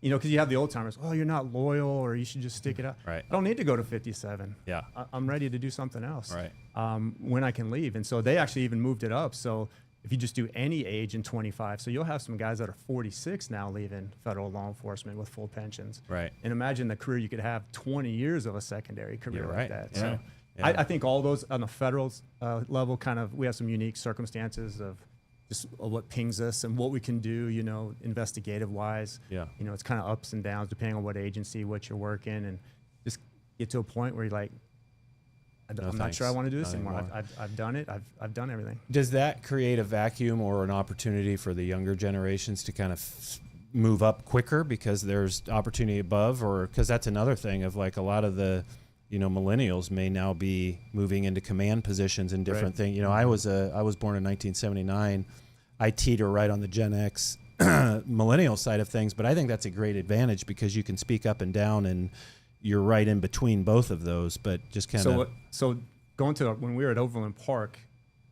because you have the old timers. Oh, you're not loyal, or you should just stick it out. Right. I don't need to go to 57. Yeah. I'm ready to do something else. Right. When I can leave. And so they actually even moved it up. So if you just do any age in 25, so you'll have some guys that are 46 now leaving federal law enforcement with full pensions. Right. And imagine the career you could have 20 years of a secondary career You're like right. that. Yeah. So Yeah. I think all those on the federal level, kind of, we have some unique circumstances of just what pings us and what we can do, you know, investigative wise. Yeah. You know, it's kind of ups and downs depending on what agency, what you're working, and just get to a point where you're like, I'm not sure I want to do this anymore. I've done it. I've done everything. Does that create a vacuum or an opportunity for the younger generations to kind of move up quicker because there's opportunity above, or because that's another thing of like a lot of the, you know, millennials may now be moving into command positions and different things. You know, I was born in 1979. I teeter right on the Gen X millennial side of things, but I think that's a great advantage because you can speak up and down, and you're right in between both of those. But just kind of so going to when we were at Overland Park,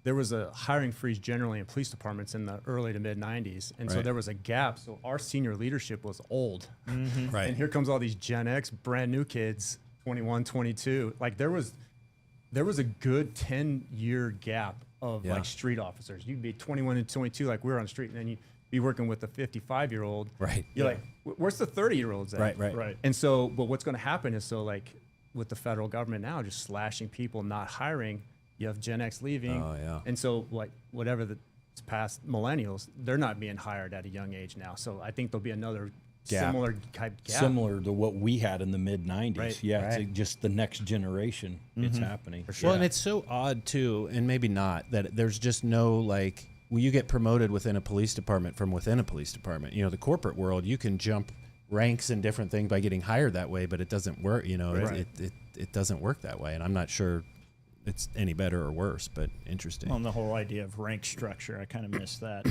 there was a hiring freeze generally in police departments in the early to mid 90s, and so Right. there was a gap. So our senior leadership was old, right. and here comes all these Gen X brand new kids, 21, 22. Like there was a good 10-year gap of Yeah. like street officers. You'd be 21 and 22, like we were on the street, and then you'd be working with a 55-year-old. Right. You're Yeah. like, where's the 30-year-olds at? Right. And so, but what's going to happen is, so like with the federal government now, just slashing people, not hiring, you have Gen X leaving. Oh, yeah. And so like whatever the past millennials, they're not being hired at a young age now. So I think there'll be another Gap. similar type gap. Similar to what we had in the mid 90s. Right. Yeah, Right. it's just the next generation. It's happening. For Well, and it's so odd too, and maybe not, that there's just no like, well, you get promoted within a police department from within a police department. You know, the corporate world, you can jump ranks and different things by getting hired that way, but it doesn't work. You know, Right. it doesn't work that way, and I'm not sure it's any better or worse, but interesting. On the whole idea of rank structure, I kind of missed that.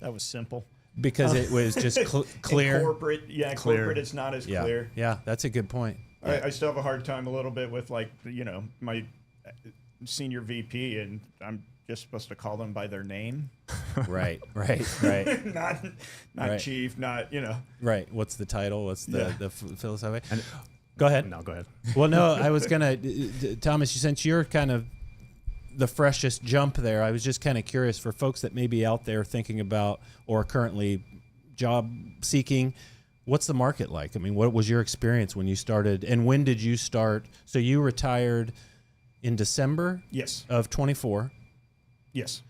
That was simple. Because it was just clear. In corporate, Clear. corporate is not as Yeah, clear. yeah, that's a good point. I still have a hard time a little bit with like, you know, my senior VP, and I'm just supposed to call them by their name, Right. not Right. chief, not, you know. Right. What's the title? What's the Yeah. the philosophy? Go ahead. No, go ahead. Well, no, I was gonna, Thomas. Since you're kind of the freshest jump there, I was just kind of curious for folks that may be out there thinking about or currently job seeking. What's the market like? I mean, what was your experience when you started, and when did you start? So you retired in December Yes. of 24. Yes.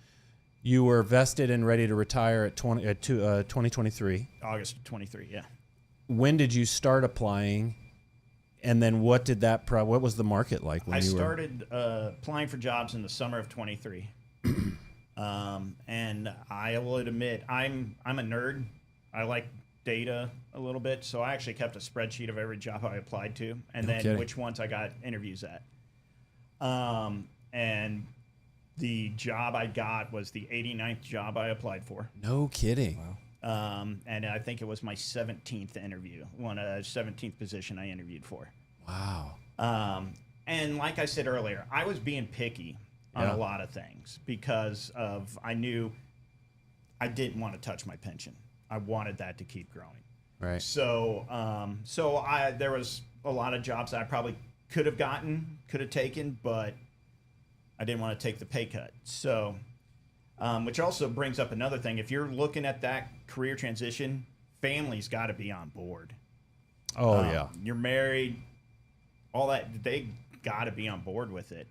You were vested and ready to retire at 2023. August of 23. Yeah. When did you start applying? And then what did what was the market like when I you were? started applying for jobs in the summer of 23. And I will admit, I'm a nerd. I like data a little bit, so I actually kept a spreadsheet of every job I applied to, and No then kidding. which ones I got interviews at. And the job I got was the 89th job I applied for. No kidding. And I think it was my 17th interview, 17th position I interviewed for. Wow. And like I said earlier, I was being picky on Yeah. a lot of things because of I knew I didn't want to touch my pension. I wanted that to keep growing. Right. So there was a lot of jobs that I probably could have taken, but I didn't want to take the pay cut. So, which also brings up another thing. If you're looking at that career transition, family's got to be on board. Oh yeah. You're married, all that, they got to be on board with it.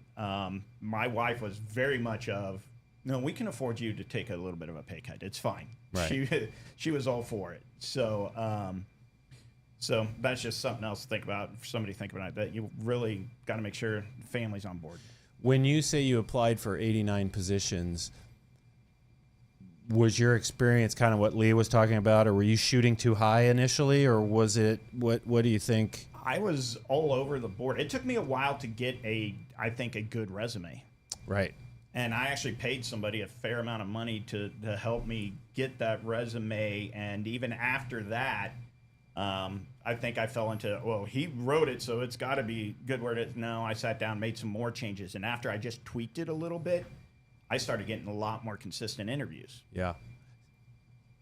My wife was very much of, no, we can afford you to take a little bit of a pay cut. It's fine. Right. She was all for it. So, so that's just something else to think about. For somebody thinking about it, that you really got to make sure the family's on board. When you say you applied for 89 positions, was your experience kind of what Lee was talking about, or were you shooting too high initially, or was it what do you think? I was all over the board. It took me a while to get I think a good resume. Right. And I actually paid somebody a fair amount of money to help me get that resume. And even after that, I think I fell into, well, he wrote it, so it's got to be good word. No, I sat down, made some more changes. And after I just tweaked it a little bit, I started getting a lot more consistent interviews. Yeah.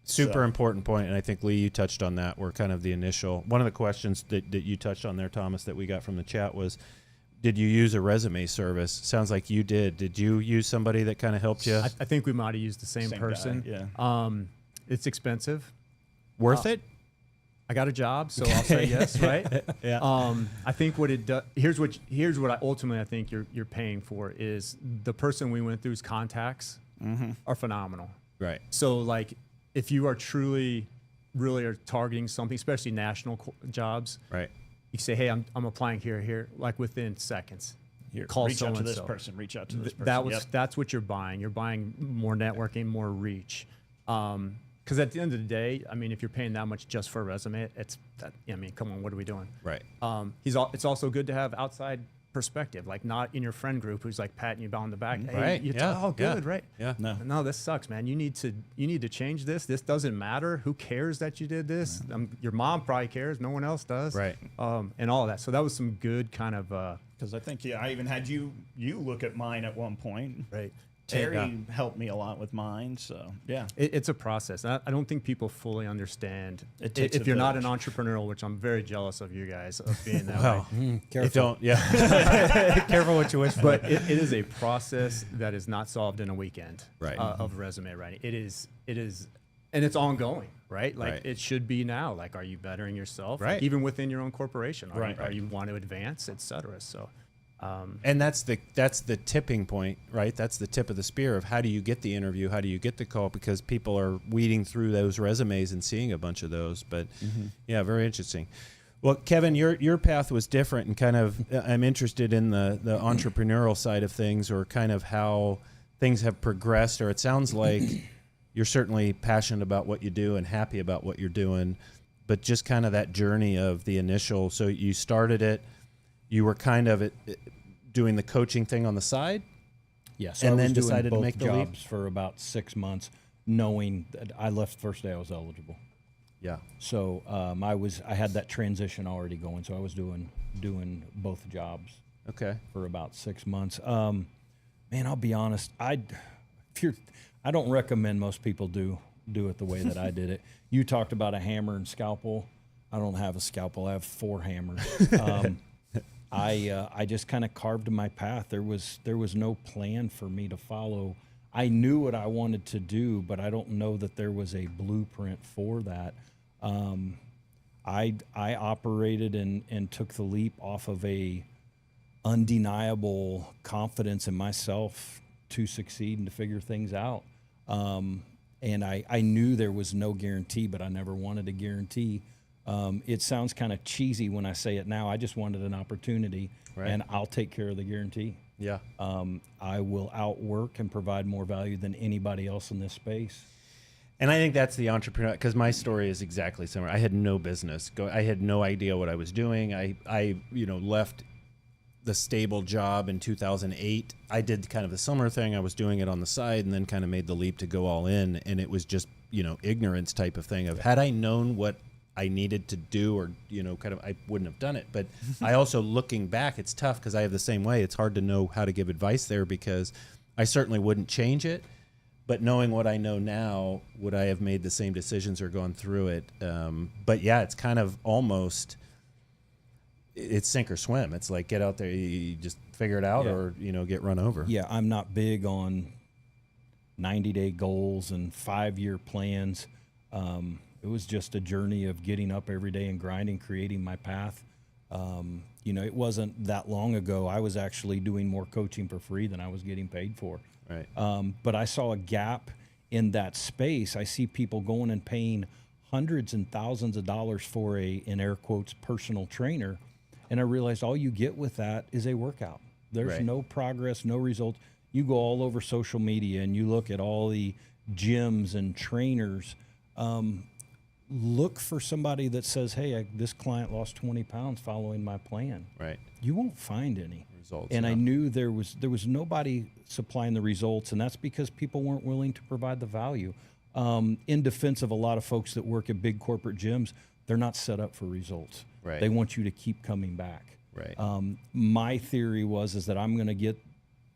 Super important point, and I think, Lee, you touched on that. Were kind of the initial, one of the questions that you touched on there, Thomas, that we got from the chat was, did you use a resume service? Sounds like you did. Did you use somebody that kind of helped you? I think we might have used the same Same person. guy, yeah. It's expensive. Worth it? I got a job, so I'll say yes, right? Yeah. I think what it does. Here's what I ultimately I think you're paying for is the person we went through's contacts are phenomenal. Right. So like, if you are truly, really are targeting something, especially national jobs, Right. you say, hey, I'm applying here, like within seconds. Here, Call reach out to so-and-so. this person. Reach out to this person. That's what you're buying. You're buying more networking, more reach. Because at the end of the day, I mean, if you're paying that much just for a resume, it's that. I mean, come on, what are we doing? Right. It's also good to have outside perspective, like not in your friend group who's like patting you on the back. Hey, Right. Oh, good. Yeah. Right. Yeah. No, this sucks, man. You need to change this. This doesn't matter. Who cares that you did this? Your mom probably cares. No one else does. Right. And all of that. So that was some good kind of. Because I think I even had you look at mine at one point. Right. Terry helped me a lot with mine, so yeah. It's a process. I don't think people fully understand. It takes if a you're not an village. entrepreneurial, which I'm very jealous of you guys of being that Well, way. if don't, yeah. Careful what you wish for. But it is a process that is not solved in a weekend. Right. Of resume writing. It is, and it's ongoing, right? Like Right. it should be now. Like, are you bettering yourself? Right. Like, even within your own corporation. Right. Are you want to advance, et cetera? So. And that's the tipping point, right? That's the tip of the spear of how do you get the interview? How do you get the call? Because people are weeding through those resumes and seeing a bunch of those. But yeah, very interesting. Well, Kevin, your path was different, and kind of I'm interested in the entrepreneurial side of things, or kind of how things have progressed. Or it sounds like you're certainly passionate about what you do and happy about what you're doing, but just kind of that journey of the initial. So you started it. You were kind of doing the coaching thing on the side? Yes. And I then was doing decided to both make the leap? jobs for about 6 months, knowing that I left the first day I was eligible. Yeah. So I had that transition already going. So I was doing both jobs Okay. for about 6 months. Man, I'll be honest. I don't recommend most people do it the way that I did it. You talked about a hammer and scalpel. I don't have a scalpel. I have 4 hammers. I just kind of carved my path. There was no plan for me to follow. I knew what I wanted to do, but I don't know that there was a blueprint for that. I operated and took the leap off of a undeniable confidence in myself to succeed and to figure things out. And I knew there was no guarantee, but I never wanted a guarantee. It sounds kind of cheesy when I say it now. I just wanted an opportunity, and I'll take care of the guarantee. Yeah. I will outwork and provide more value than anybody else in this space. And I think that's the entrepreneur, because my story is exactly similar. I had no business. I had no idea what I was doing. I left the stable job in 2008. I did kind of a similar thing. I was doing it on the side, and then kind of made the leap to go all in. And it was just, ignorance type of thing of, had I known what I needed to do, or, I wouldn't have done it. But I also, looking back, it's tough because I have the same way. It's hard to know how to give advice there, because I certainly wouldn't change it. But knowing what I know now, would I have made the same decisions or gone through it? But yeah, it's kind of almost, it's sink or swim. It's like, get out there, you just figure it out, or, get run over. Yeah, I'm not big on 90-day goals and 5-year plans. It was just a journey of getting up every day and grinding, creating my path. It wasn't that long ago. I was actually doing more coaching for free than I was getting paid for. Right. But I saw a gap in that space. I see people going and paying hundreds and thousands of dollars for in air quotes, personal trainer. And I realized all you get with that is a workout. There's no progress, no results. You go all over social media and you look at all the gyms and trainers. Look for somebody that says, hey, this client lost 20 pounds following my plan. Right. You won't find any Results. and I knew there was nobody supplying the results, and that's because people weren't willing to provide the value. In defense of a lot of folks that work at big corporate gyms, they're not set up for results. Right. They want you to keep coming back. Right. My theory is that I'm going to get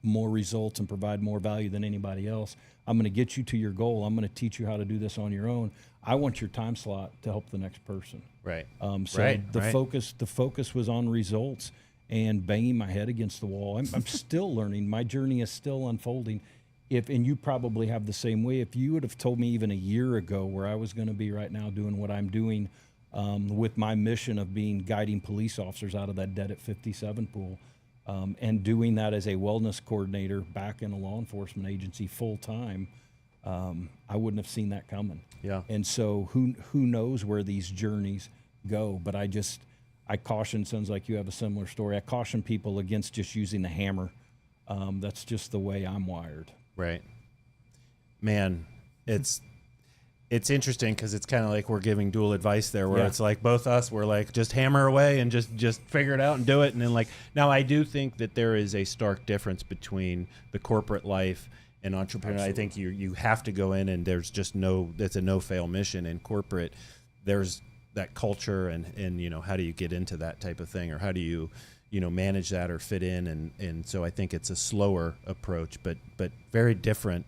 more results and provide more value than anybody else. I'm going to get you to your goal. I'm going to teach you how to do this on your own. I want your time slot to help the next person. Right. So the focus was on results. and banging my head against the wall. I'm still learning. My journey is still unfolding. And you probably have the same way. If you would have told me even a year ago where I was going to be right now doing what I'm doing, with my mission of guiding police officers out of that dead at 57 pool, and doing that as a wellness coordinator back in a law enforcement agency full time, I wouldn't have seen that coming. Yeah. And so who knows where these journeys go? But I caution, sounds like you have a similar story. I caution people against just using the hammer. That's just the way I'm wired. Right. Man, it's interesting because it's kind of like we're giving dual advice there, where it's like both us, we're like, just hammer away and just figure it out and do it. And then like, now I do think that there is a stark difference between the corporate life and entrepreneur. I think you have to go in, and there's just it's a no-fail mission. In corporate, there's that culture and you know, how do you get into that type of thing, or how do you manage that or fit in, and so I think it's a slower approach, but very different,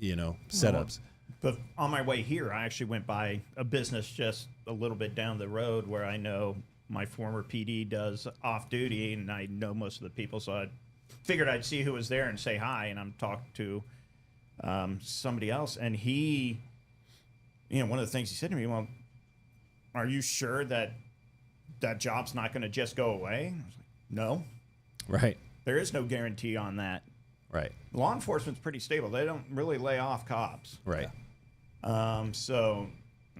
setups. But on my way here, I actually went by a business just a little bit down the road where I know my former PD does off duty, and I know most of the people, so I figured I'd see who was there and say hi. And I'm talking to somebody else, and he, one of the things he said to me, well, are you sure that job's not going to just go away? I was like, no. Right. There is no guarantee on that. Right. Law enforcement's pretty stable. They don't really lay off cops. Right. So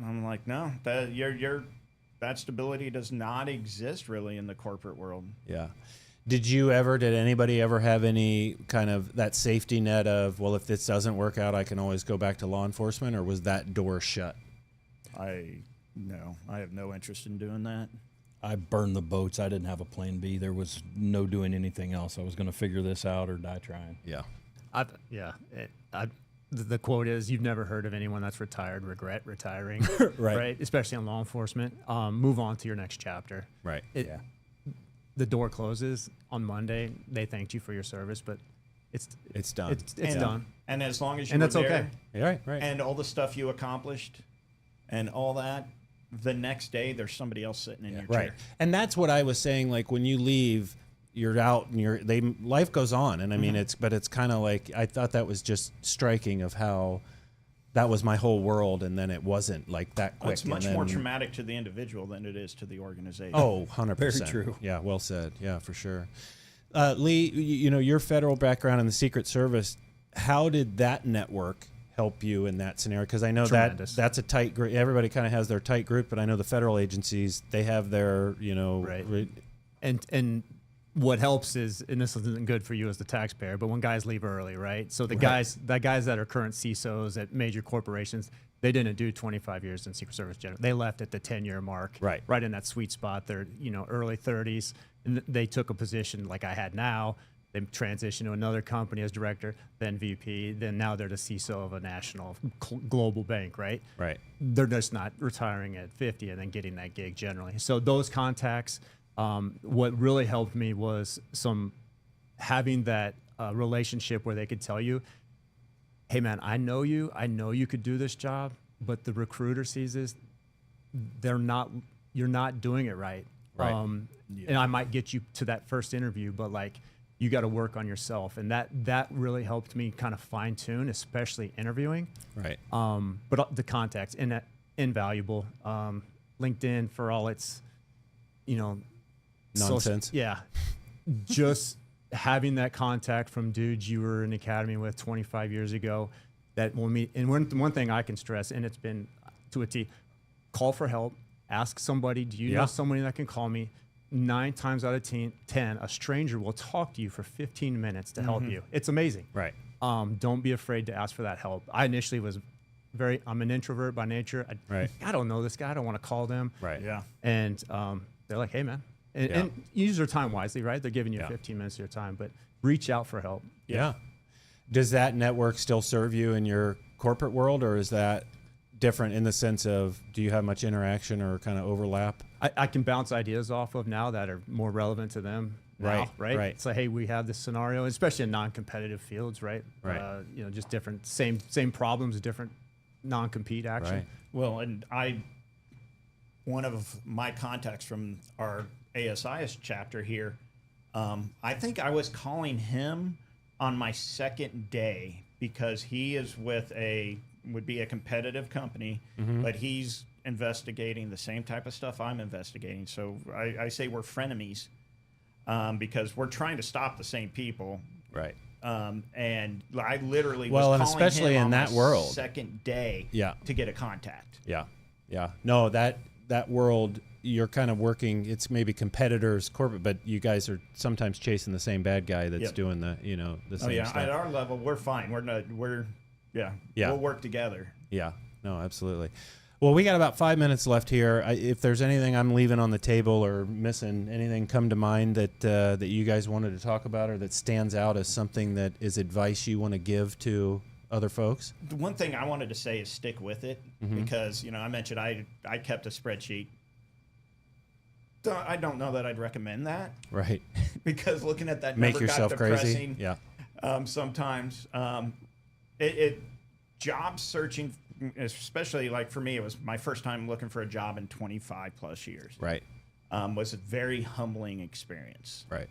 I'm like, no, that stability does not exist really in the corporate world. Yeah. Did anybody ever have any kind of that safety net of, well, if this doesn't work out, I can always go back to law enforcement, or was that door shut? No, I have no interest in doing that. I burned the boats. I didn't have a plan B. There was no doing anything else. I was going to figure this out or die trying. Yeah. The quote is, you've never heard of anyone that's retired regret retiring, right? Especially in law enforcement. Move on to your next chapter. Right. The door closes on Monday. They thanked you for your service, but it's done. It's done. And as long as you and were that's there, okay. Right. and all the stuff you accomplished and all that, the next day there's somebody else sitting in your chair. Right. And that's what I was saying. Like, when you leave, you're out and life goes on. And I mean, it's kind of like, I thought that was just striking of how that was my whole world. And then it wasn't like that quick. It's much more traumatic to the individual than it is to the organization. Oh, 100%. Very true. Yeah. Well said. Yeah, for sure. Lee, your federal background in the Secret Service, how did that network help you in that scenario? Because I know Tremendous. that's a tight group. Everybody kind of has their tight group, but I know the federal agencies, they have their, Right. And what helps is, and this isn't good for you as the taxpayer, but when guys leave early, right? So the guys that are current CISOs at major corporations, they didn't do 25 years in Secret Service general. They left at the 10-year mark, right in that sweet spot. They're early 30s, and they took a position like I had now. They transitioned to another company as director, then VP, then now they're the CISO of a national global bank, right? Right. They're just not retiring at 50 and then getting that gig generally. So those contacts, what really helped me was having that relationship where they could tell you, hey man, I know you could do this job, but the recruiter sees this, you're not doing it right. Right. And I might get you to that first interview, but like, you got to work on yourself. And that really helped me kind of fine tune, especially interviewing. Right. But the contacts, invaluable. LinkedIn, for all its, Nonsense. Just having that contact from dudes you were in the academy with 25 years ago, that will meet. And one thing I can stress, and it's been to a T, call for help, ask somebody, do you know somebody that can call me? 9 times out of 10, a stranger will talk to you for 15 minutes to help you. It's amazing. Right. Don't be afraid to ask for that help. I initially was I'm an introvert by nature. I don't know this guy. I don't want to call them. Right. Yeah. And they're like, hey, man. And use their time wisely, right? They're giving you 15 minutes of your time, but reach out for help. Yeah. Does that network still serve you in your corporate world, or is that different in the sense of, do you have much interaction or kind of overlap? I can bounce ideas off of now that are more relevant to them. Now, right. So, hey, we have this scenario, especially in non-competitive fields, right? Right. Just different, same problems, different non-compete action. Right. Well, and one of my contacts from our ASIS chapter here I think I was calling him on my second day because he is with would be a competitive company, but he's investigating the same type of stuff I'm investigating. So I say we're frenemies because we're trying to stop the same people. Right. And I literally Well, was and calling especially him in on that my world. second day Yeah. to get a contact. Yeah. Yeah. No, that world, you're kind of working, it's maybe competitors, corporate, but you guys are sometimes chasing the same bad guy that's Yep. doing the same Oh yeah, stuff. at our level, we're fine. Yeah. We'll work together. Yeah, no, absolutely. Well, we got about 5 minutes left here. If there's anything I'm leaving on the table or missing, anything come to mind that you guys wanted to talk about or that stands out as something that is advice you want to give to other folks? The one thing I wanted to say is stick with it because, I mentioned I kept a spreadsheet. I don't know that I'd recommend that. Right. Because looking at that Make number yourself got crazy. depressing. Yeah. Sometimes job searching, especially like for me, it was my first time looking for a job in 25 plus years. Right. Was a very humbling experience. Right.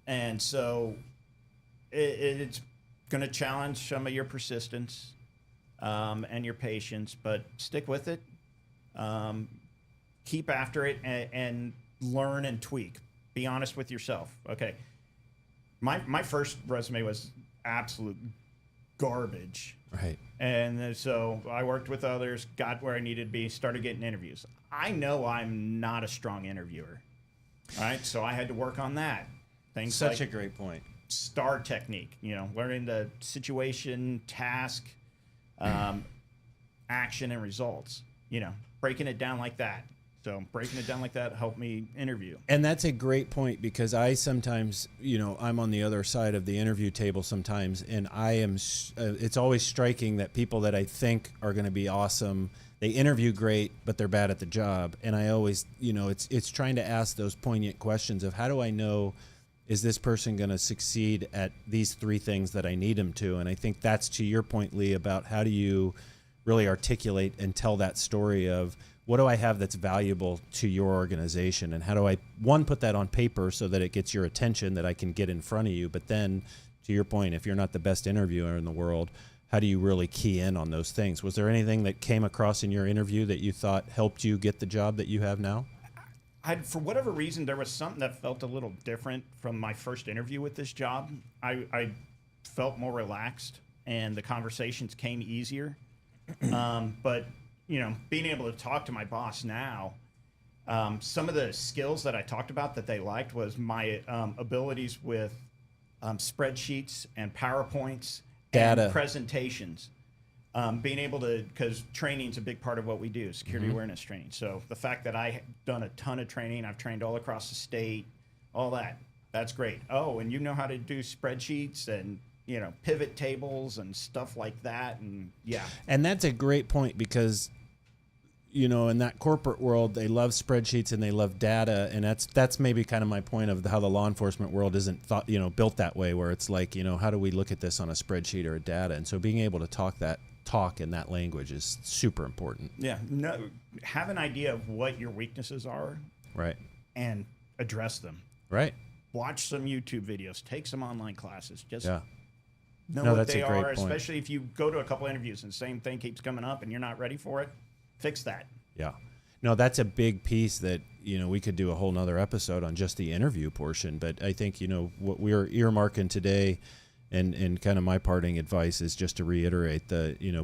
And so it's going to challenge some of your persistence and your patience, but stick with it. Keep after it and learn and tweak. Be honest with yourself. Okay. My first resume was absolute garbage. Right. And so I worked with others, got where I needed to be, started getting interviews. I know I'm not a strong interviewer. All right. So I had to work on that. Things Such like a great point. STAR technique, learning the situation, task, action, and results, breaking it down like that. So breaking it down like that helped me interview. And that's a great point because I sometimes, I'm on the other side of the interview table sometimes, and I am. It's always striking that people that I think are going to be awesome, they interview great, but they're bad at the job. And I always, it's trying to ask those poignant questions of how do I know, is this person going to succeed at these three things that I need them to? And I think that's to your point, Lee, about how do you really articulate and tell that story of, what do I have that's valuable to your organization? And how do I, one, put that on paper so that it gets your attention, that I can get in front of you? But then, to your point, if you're not the best interviewer in the world, how do you really key in on those things? Was there anything that came across in your interview that you thought helped you get the job that you have now? For whatever reason, there was something that felt a little different from my first interview with this job. I felt more relaxed, and the conversations came easier. But being able to talk to my boss now, some of the skills that I talked about that they liked was my abilities with spreadsheets and PowerPoints, data, and presentations. Being able to, because training is a big part of what we do, security awareness training. So the fact that I've done a ton of training, I've trained all across the state, all that, that's great. Oh, and you know how to do spreadsheets and pivot tables and stuff like that. And yeah. And that's a great point because, in that corporate world, they love spreadsheets and they love data. And that's maybe kind of my point of how the law enforcement world isn't built that way, where it's like, how do we look at this on a spreadsheet or a data? And so being able to talk in that language is super important. Yeah. No, have an idea of what your weaknesses are. Right. And address them. Right. Watch some YouTube videos, take some online classes. Just know what that's they a great are, point. especially if you go to a couple interviews and the same thing keeps coming up and you're not ready for it. Fix that. Yeah. No, that's a big piece that, we could do a whole nother episode on just the interview portion. But I think, what we're earmarking today and kind of my parting advice is just to reiterate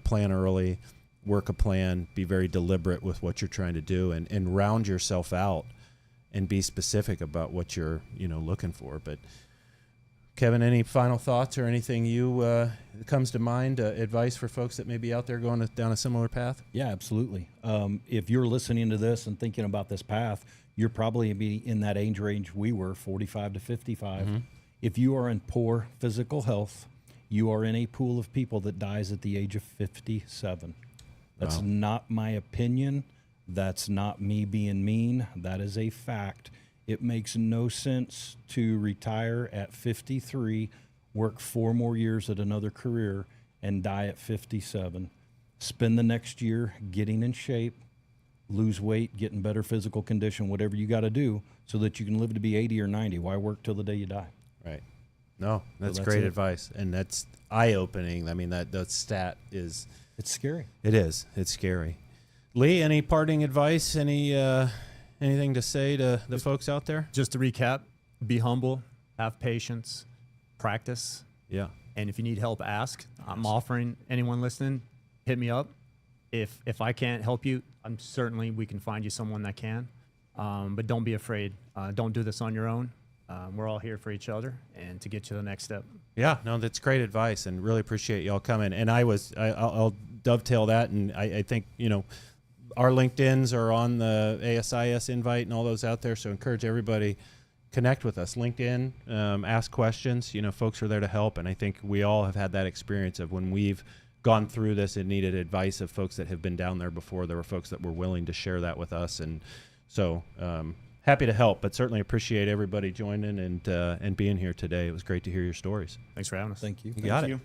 plan early, work a plan, be very deliberate with what you're trying to do and round yourself out and be specific about what you're, looking for. But Kevin, any final thoughts or anything comes to mind, advice for folks that may be out there going down a similar path? Yeah, absolutely. If you're listening to this and thinking about this path, you're probably be in that age range we were, 45 to 55. Mm-hmm. If you are in poor physical health, you are in a pool of people that dies at the age of 57. That's not my opinion. That's not me being mean. That is a fact. It makes no sense to retire at 53, work 4 more years at another career, and die at 57. Spend the next year getting in shape, lose weight, get in better physical condition, whatever you got to do so that you can live to be 80 or 90. Why work till the day you die? Right. No, that's that's great it. advice, and that's eye-opening. I mean, that stat is. It's scary. It is. It's scary. Lee, any parting advice? Anything to say to the folks out there? Just to recap, be humble, have patience, practice. Yeah. And if you need help, ask. I'm offering anyone listening, hit me up. If I can't help you, we can find you someone that can. But don't be afraid. Don't do this on your own. We're all here for each other and to get you to the next step. Yeah, no, that's great advice, and really appreciate y'all coming. And I'll dovetail that, and I think, our LinkedIns are on the ASIS invite and all those out there, so encourage everybody, connect with us. LinkedIn, ask questions. Folks are there to help, and I think we all have had that experience of when we've gone through this and needed advice of folks that have been down there before. There were folks that were willing to share that with us, and so happy to help, but certainly appreciate everybody joining and being here today. It was great to hear your stories. Thanks for having us. Thank you. You got Thank it. you.